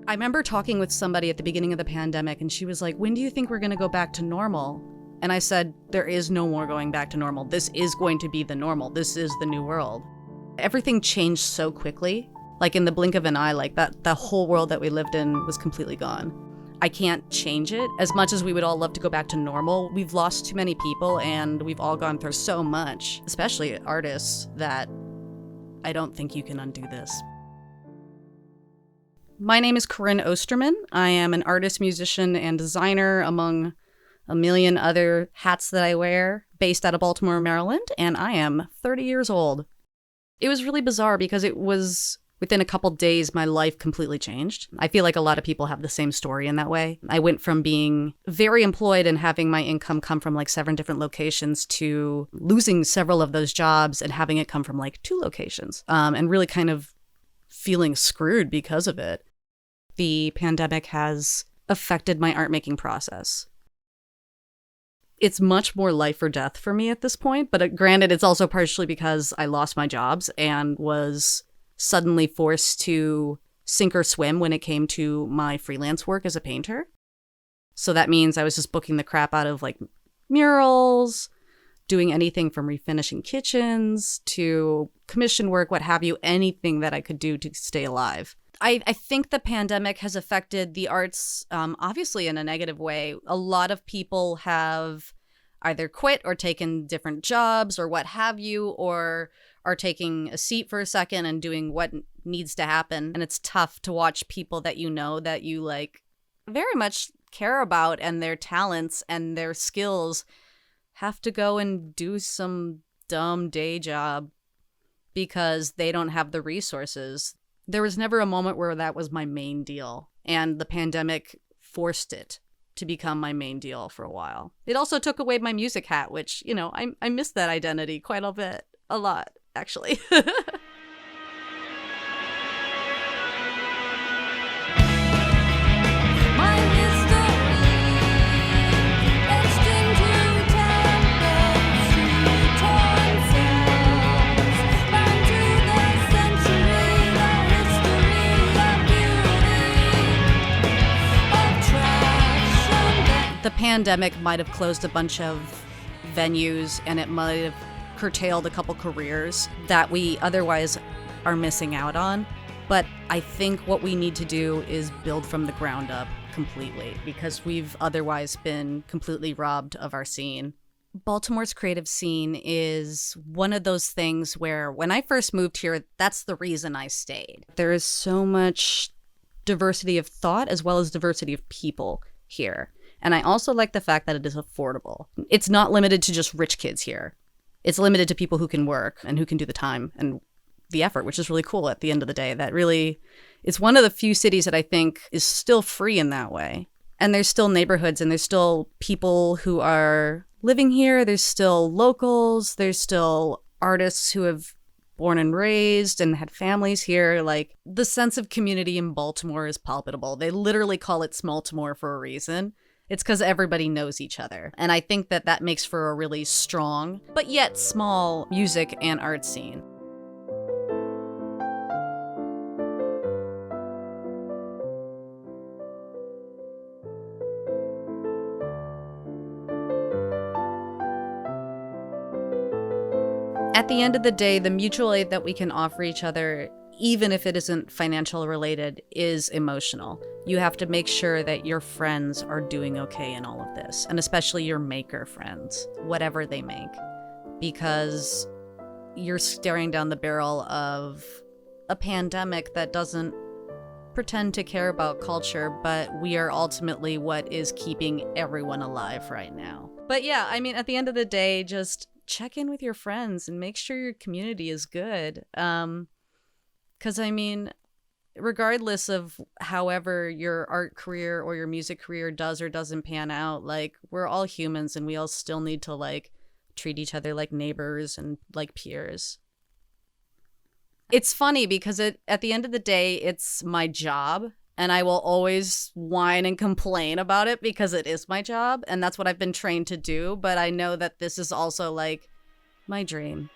I remember talking with somebody at the beginning of the pandemic, and she was like, when do you think we're going to go back to normal? And I said, there is no more going back to normal. This is going to be the normal. This is the new world. Everything changed so quickly. Like in the blink of an eye, like the whole world that we lived in was completely gone. I can't change it. As much as we would all love to go back to normal, we've lost too many people and we've all gone through so much, especially artists, that I don't think you can undo this. My name is Corynne Ostermann. I am an artist, musician, and designer among a million other hats that I wear, based out of Baltimore, Maryland, and I am 30 years old. It was really bizarre because it was within a couple days, my life completely changed. I feel like a lot of people have the same story in that way. I went from being very employed and having my income come from like 7 different locations to losing several of those jobs and having it come from like 2 locations, and really kind of feeling screwed because of it. The pandemic has affected my art making process. It's much more life or death for me at this point, but granted, it's also partially because I lost my jobs and was suddenly forced to sink or swim when it came to my freelance work as a painter. So that means I was just booking the crap out of like murals, doing anything from refinishing kitchens to commission work, what have you, anything that I could do to stay alive. I think the pandemic has affected the arts, obviously in a negative way. A lot of people have either quit or taken different jobs or what have you, or are taking a seat for a second and doing what needs to happen. And it's tough to watch people that you know that you like very much care about and their talents and their skills have to go and do some dumb day job because they don't have the resources. There was never a moment where that was my main deal, and the pandemic forced it to become my main deal for a while. It also took away my music hat, which, you know, I miss that identity quite a lot, actually. The pandemic might have closed a bunch of venues and it might have curtailed a couple careers that we otherwise are missing out on. But I think what we need to do is build from the ground up completely because we've otherwise been completely robbed of our scene. Baltimore's creative scene is one of those things where when I first moved here, that's the reason I stayed. There is so much diversity of thought as well as diversity of people here. And I also like the fact that it is affordable. It's not limited to just rich kids here. It's limited to people who can work and who can do the time and the effort, which is really cool at the end of the day. That really, it's one of the few cities that I think is still free in that way. And there's still neighborhoods and there's still people who are living here. There's still locals. There's still artists who have born and raised and had families here. Like, the sense of community in Baltimore is palpable. They literally call it Smalltimore for a reason. It's because everybody knows each other. And I think that that makes for a really strong, but yet small music and art scene. At the end of the day, the mutual aid that we can offer each other, even if it isn't financial related, is emotional. You have to make sure that your friends are doing okay in all of this, and especially your maker friends, whatever they make, because you're staring down the barrel of a pandemic that doesn't pretend to care about culture, but we are ultimately what is keeping everyone alive right now. But yeah, I mean, at the end of the day, just check in with your friends and make sure your community is good. Because, I mean, regardless of however your art career or your music career does or doesn't pan out, like, we're all humans and we all still need to, like, treat each other like neighbors and like peers. It's funny because at the end of the day, it's my job and I will always whine and complain about it because it is my job and that's what I've been trained to do. But I know that this is also, like, my dream.